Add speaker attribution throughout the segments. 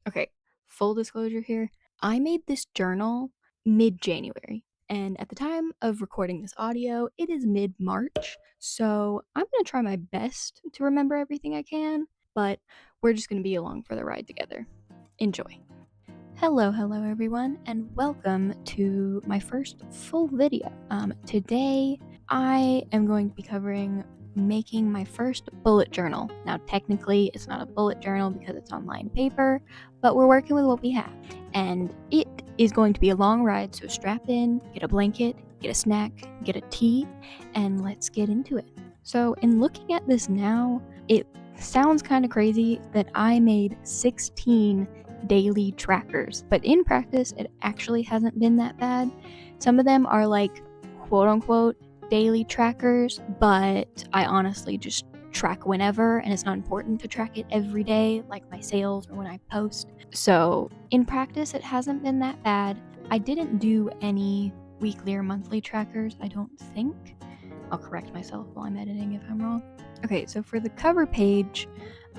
Speaker 1: Okay, full disclosure here. I made this journal mid-January, and at the time of recording this audio, it is mid-March. So I'm gonna try my best to remember everything I can, but we're just gonna be along for the ride together. Enjoy. Hello everyone, and welcome to my first full video. Today I am going to be covering making my first bullet journal. Now, technically, it's not a bullet journal because it's on lined paper, but we're working with what we have, and it is going to be a long ride. So strap in, get a blanket, get a snack, get a tea, and let's get into it. So, in looking at this now, it sounds kind of crazy that I made 16 daily trackers, but in practice it actually hasn't been that bad. Some of them are like quote unquote daily trackers, but I honestly just track whenever, and it's not important to track it every day like my sales or when I post. So in practice it hasn't been that bad. I didn't do any weekly or monthly trackers, I don't think. I'll correct myself while I'm editing if I'm wrong. Okay, so for the cover page,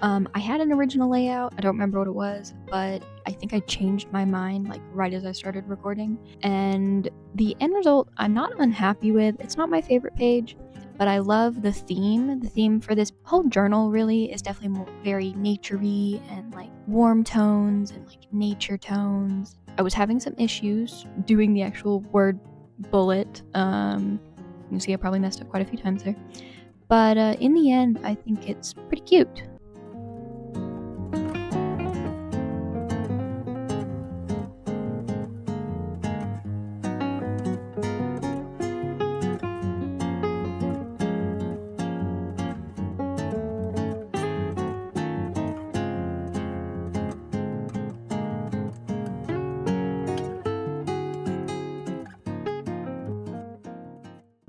Speaker 1: I had an original layout. I don't remember what it was, but I think I changed my mind like right as I started recording. And the end result, I'm not unhappy with. It's not my favorite page, but I love the theme. The theme for this whole journal really is definitely more, very naturey and like warm tones and like nature tones. I was having some issues doing the actual word bullet. You see, I probably messed up quite a few times there. But in the end, I think it's pretty cute.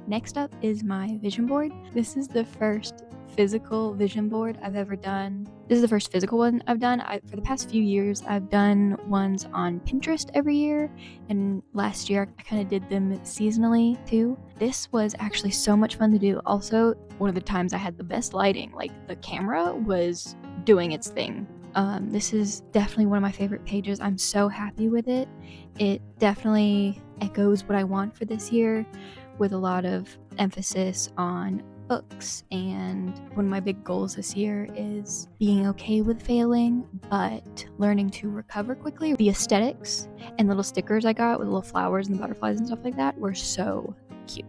Speaker 1: Next up is my vision board. This is the first physical vision board I've ever done. This is the first physical one I've done. For the past few years, I've done ones on Pinterest every year, and last year I kind of did them seasonally too. This was actually so much fun to do. Also, one of the times I had the best lighting. Like the camera was doing its thing. This is definitely one of my favorite pages. I'm so happy with it. It definitely echoes what I want for this year, with a lot of emphasis on books. And one of my big goals this year is being okay with failing, but learning to recover quickly. The aesthetics and little stickers I got with little flowers and butterflies and stuff like that were so cute.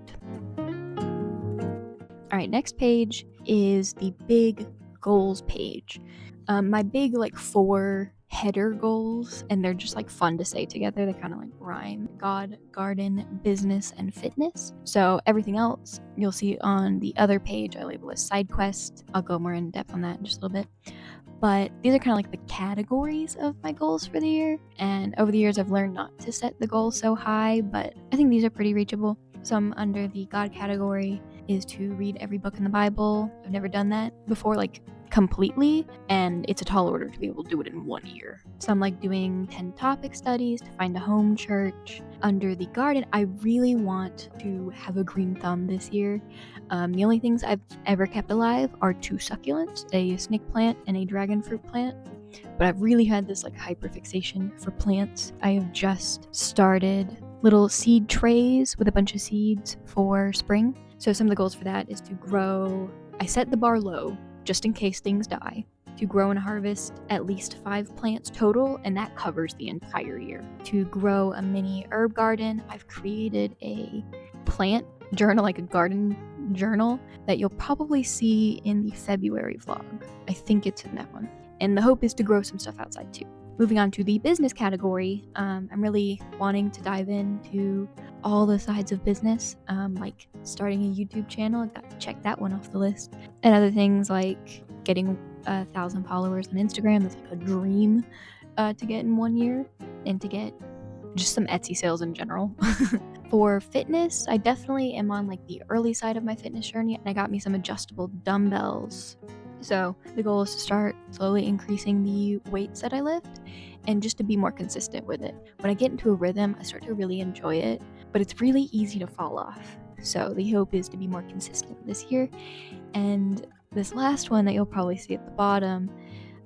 Speaker 1: All right, next page is the big goals page. My big like 4 header goals, and they're just like fun to say together. They kind of like rhyme: God, garden, business, and fitness. So everything else you'll see on the other page I label as side quests. I'll go more in depth on that in just a little bit. But these are kind of like the categories of my goals for the year. And over the years, I've learned not to set the goal so high, but I think these are pretty reachable. Some under the God category is to read every book in the Bible. I've never done that before, like completely, and it's a tall order to be able to do it in 1 year. Some like doing 10 topic studies to find a home church. Under the garden, I really want to have a green thumb this year. The only things I've ever kept alive are 2 succulents, a snake plant and a dragon fruit plant. But I've really had this like hyperfixation for plants. I have just started little seed trays with a bunch of seeds for spring. So some of the goals for that is to grow. I set the bar low just in case things die. To grow and harvest at least 5 plants total, and that covers the entire year. To grow a mini herb garden, I've created a plant journal, like a garden journal, that you'll probably see in the February vlog. I think it's in that one. And the hope is to grow some stuff outside too. Moving on to the business category, I'm really wanting to dive into all the sides of business, like starting a YouTube channel. I've got to check that one off the list. And other things like getting 1,000 followers on Instagram. That's like a dream to get in 1 year, and to get just some Etsy sales in general. For fitness, I definitely am on like the early side of my fitness journey, and I got me some adjustable dumbbells. So the goal is to start slowly increasing the weights that I lift, and just to be more consistent with it. When I get into a rhythm, I start to really enjoy it, but it's really easy to fall off. So the hope is to be more consistent this year. And this last one that you'll probably see at the bottom,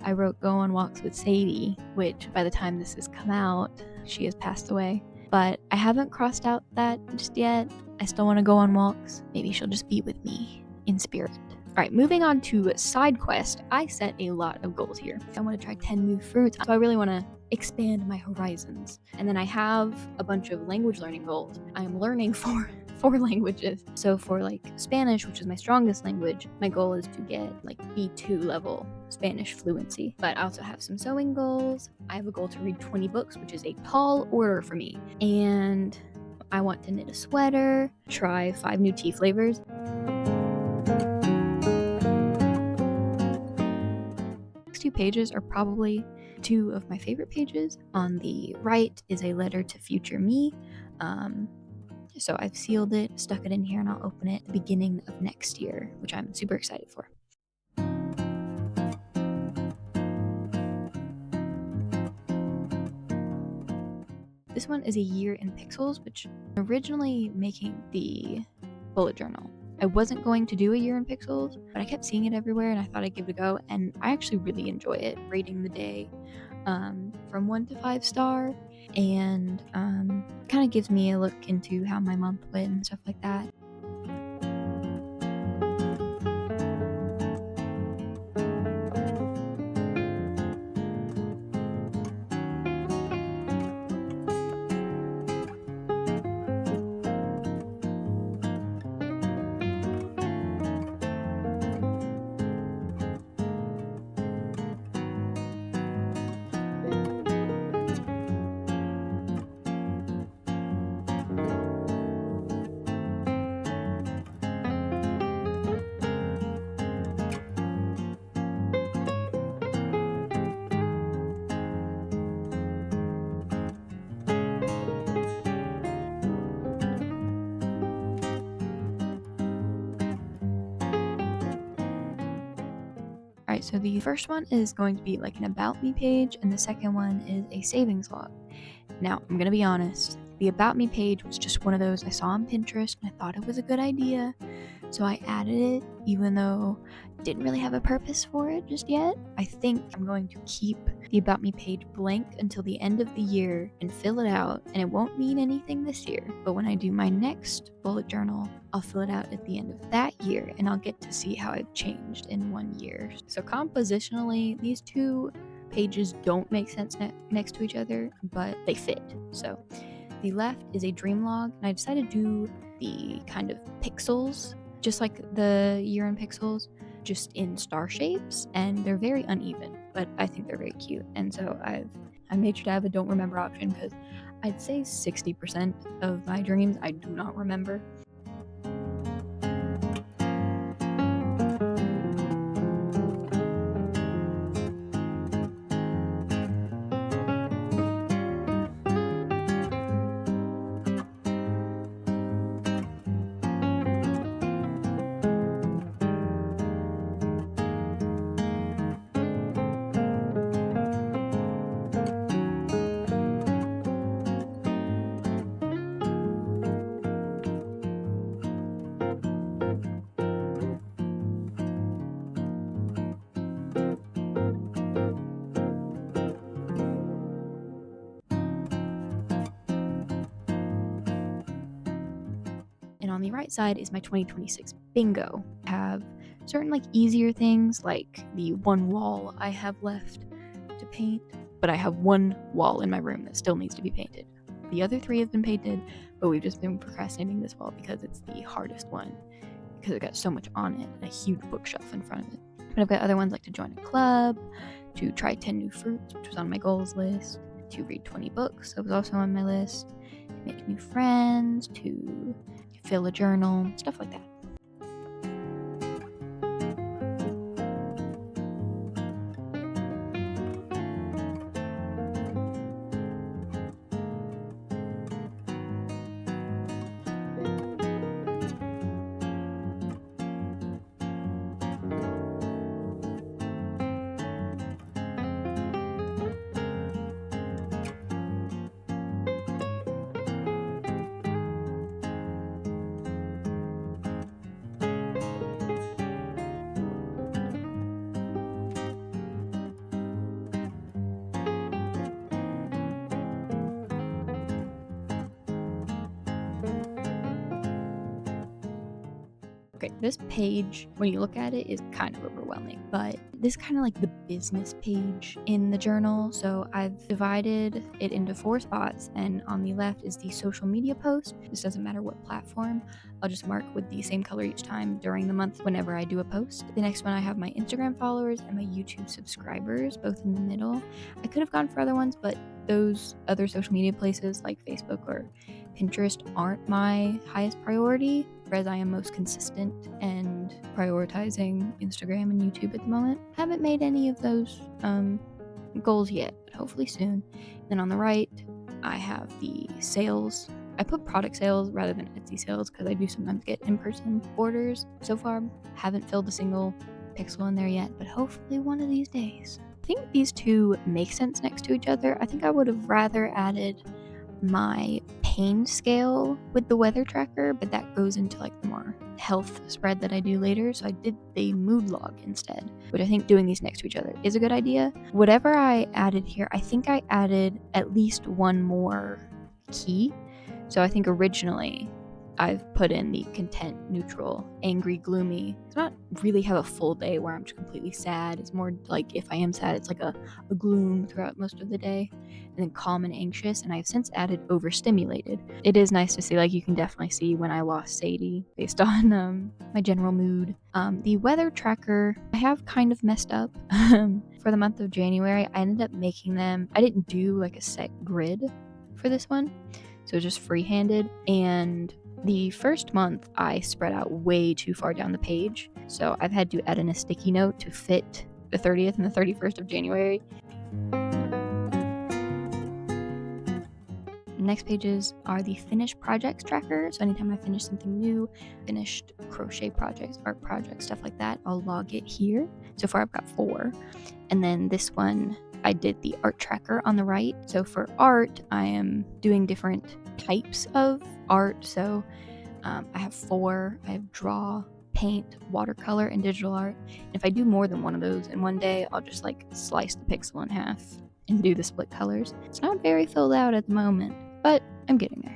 Speaker 1: I wrote Go on Walks with Sadie, which by the time this has come out, she has passed away. But I haven't crossed out that just yet. I still want to go on walks. Maybe she'll just be with me in spirit. Alright, moving on to side quest. I set a lot of goals here. I want to try 10 new fruits, so I really want to expand my horizons. And then I have a bunch of language learning goals. I am learning four languages. So for like Spanish, which is my strongest language, my goal is to get like B2 level Spanish fluency. But I also have some sewing goals. I have a goal to read 20 books, which is a tall order for me. And I want to knit a sweater, try 5 new tea flavors. Next 2 pages are probably 2 of my favorite pages. On the right is a letter to future me. So I've sealed it, stuck it in here, and I'll open it at the beginning of next year, which I'm super excited for. This one is a year in pixels, which originally making the bullet journal. I wasn't going to do a year in pixels, but I kept seeing it everywhere and I thought I'd give it a go, and I actually really enjoy it, rating the day from 1 to 5 star, and kind of gives me a look into how my month went and stuff like that. Alright, so the first one is going to be like an about me page, and the second one is a savings log. Now, I'm gonna be honest, the about me page was just one of those I saw on Pinterest and I thought it was a good idea, so I added it, even though I didn't really have a purpose for it just yet. I think I'm going to keep the about me page blank until the end of the year and fill it out, and it won't mean anything this year, but when I do my next bullet journal, I'll fill it out at the end of that year and I'll get to see how I've changed in 1 year. So compositionally, these 2 pages don't make sense next to each other, but they fit. So the left is a dream log, and I decided to do the kind of pixels, just like the year in pixels, just in star shapes, and they're very uneven, but I think they're very cute. And so I made sure to have a don't remember option, because I'd say 60% of my dreams I do not remember. And on the right side is my 2026 bingo. I have certain like easier things, like the one wall I have left to paint, but I have one wall in my room that still needs to be painted. The other 3 have been painted, but we've just been procrastinating this wall because it's the hardest one, because it got so much on it and a huge bookshelf in front of it. But I've got other ones like to join a club, to try 10 new fruits, which was on my goals list, to read 20 books, that was also on my list, to make new friends, to fill a journal, stuff like that. Okay, this page, when you look at it, is kind of overwhelming, but this is kind of like the business page in the journal. So I've divided it into 4 spots, and on the left is the social media post. This doesn't matter what platform. I'll just mark with the same color each time during the month whenever I do a post. The next one, I have my Instagram followers and my YouTube subscribers, both in the middle. I could have gone for other ones, but those other social media places like Facebook or Pinterest aren't my highest priority, whereas I am most consistent and prioritizing Instagram and YouTube at the moment. Haven't made any of those goals yet, but hopefully soon. Then on the right, I have the sales. I put product sales rather than Etsy sales because I do sometimes get in-person orders. So far, haven't filled a single pixel in there yet, but hopefully one of these days. I think these two make sense next to each other. I think I would have rather added my pain scale with the weather tracker, but that goes into like the more health spread that I do later. So I did the mood log instead, but I think doing these next to each other is a good idea. Whatever I added here, I think I added at least one more key. So I think originally I've put in the content, neutral, angry, gloomy. It's not really have a full day where I'm just completely sad. It's more like if I am sad, it's like a gloom throughout most of the day. And then calm and anxious. And I've since added overstimulated. It is nice to see, like you can definitely see when I lost Sadie based on my general mood. The weather tracker, I have kind of messed up. For the month of January, I ended up making them, I didn't do like a set grid for this one. So just free-handed, and the first month I spread out way too far down the page, so I've had to add in a sticky note to fit the 30th and the 31st of January. Next pages are the finished projects tracker, so anytime I finish something new, finished crochet projects, art projects, stuff like that, I'll log it here. So far I've got 4, and then this one I did the art tracker on the right. So for art, I am doing different types of art. So I have 4. I have draw, paint, watercolor, and digital art. And if I do more than one of those in one day, I'll just like slice the pixel in half and do the split colors. It's not very filled out at the moment, but I'm getting there.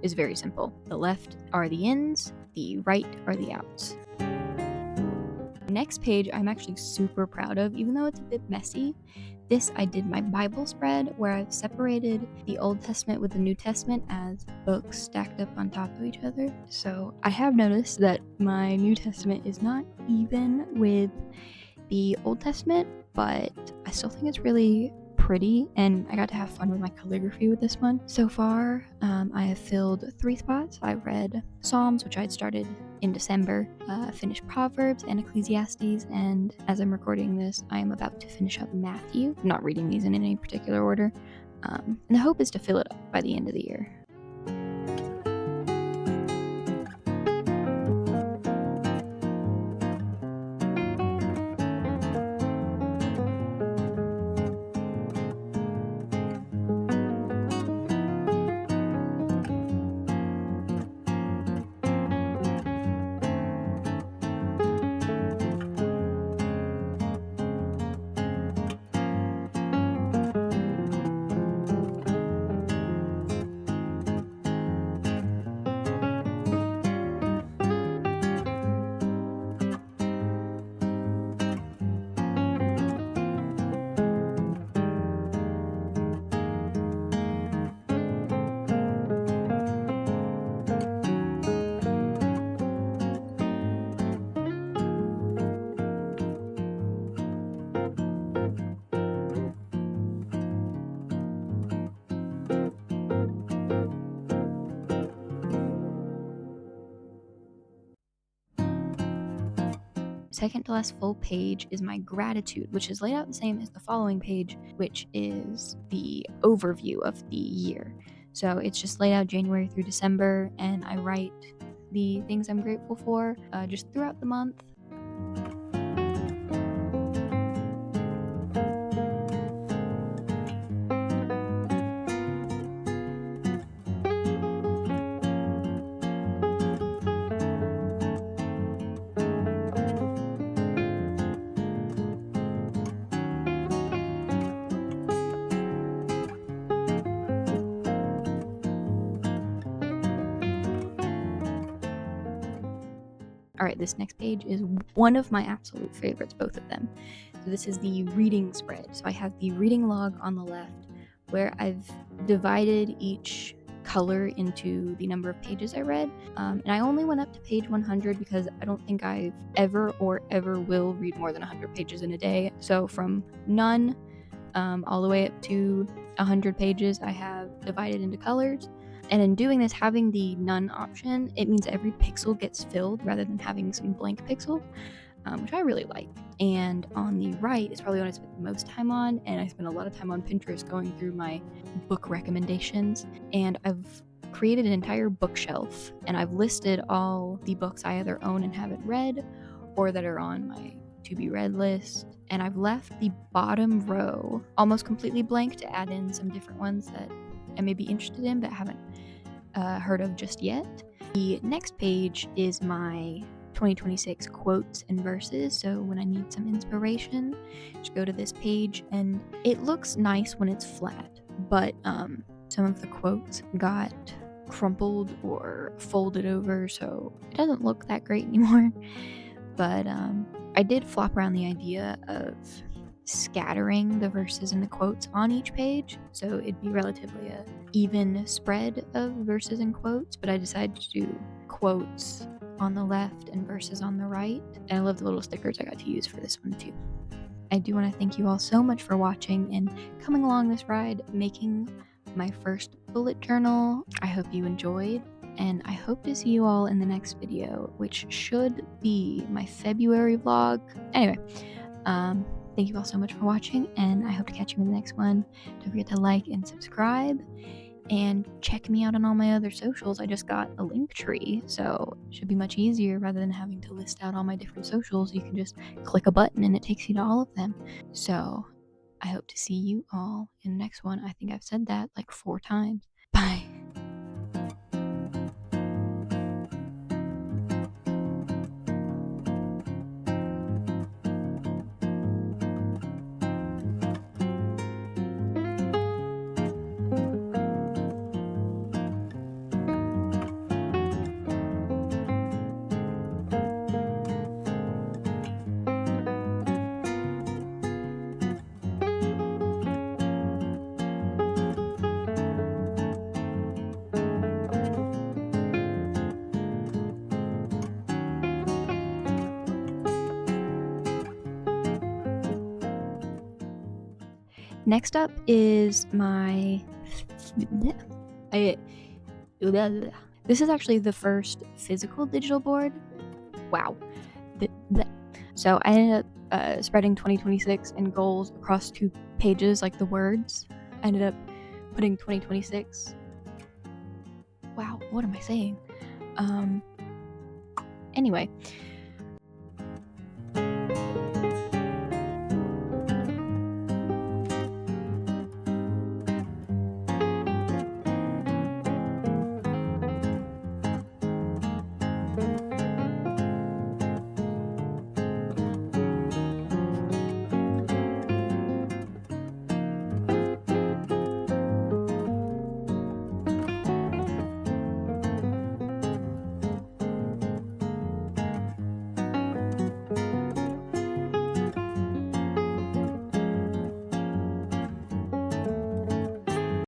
Speaker 1: Is very simple. The left are the ins, the right are the outs. Next page I'm actually super proud of, even though it's a bit messy. This, I did my Bible spread where I've separated the Old Testament with the New Testament as books stacked up on top of each other. So I have noticed that my New Testament is not even with the Old Testament, but I still think it's really pretty, and I got to have fun with my calligraphy with this one. So far, I have filled 3 spots. I read Psalms, which I had started in December, finished Proverbs and Ecclesiastes, and as I'm recording this, I am about to finish up Matthew. I'm not reading these in any particular order, and the hope is to fill it up by the end of the year. Second to last full page is my gratitude, which is laid out the same as the following page, which is the overview of the year. So it's just laid out January through December, and I write the things I'm grateful for just throughout the month. All right, this next page is one of my absolute favorites, both of them. So this is the reading spread. So I have the reading log on the left, where I've divided each color into the number of pages I read. And I only went up to page 100 because I don't think I've ever will read more than 100 pages in a day. So from none all the way up to 100 pages, I have divided into colors. And in doing this, having the none option, it means every pixel gets filled rather than having some blank pixel, which I really like. And on the right is probably what I spent the most time on, and I spent a lot of time on Pinterest going through my book recommendations. And I've created an entire bookshelf, and I've listed all the books I either own and haven't read, or that are on my to be read list. And I've left the bottom row almost completely blank to add in some different ones that I may be interested in but haven't heard of just yet. The next page is my 2026 quotes and verses. So when I need some inspiration, just go to this page, and it looks nice when it's flat, but some of the quotes got crumpled or folded over, so it doesn't look that great anymore. But I did flop around the idea of scattering the verses and the quotes on each page, so it'd be relatively a even spread of verses and quotes, but I decided to do quotes on the left and verses on the right, and I love the little stickers I got to use for this one too. I do want to thank you all so much for watching and coming along this ride making my first bullet journal. I hope you enjoyed, and I hope to see you all in the next video, which should be my February vlog. Anyway, thank you all so much for watching, and I hope to catch you in the next one. Don't forget to like and subscribe, and check me out on all my other socials. I just got a link tree, so it should be much easier. Rather than having to list out all my different socials, you can just click a button and it takes you to all of them. So I hope to see you all in the next one. I think I've said that like 4 times. Bye. Next up is my this is actually the first physical digital board. Wow. So I ended up spreading 2026 and goals across 2 pages, like the words. I ended up putting 2026. Wow, what am I saying? Anyway,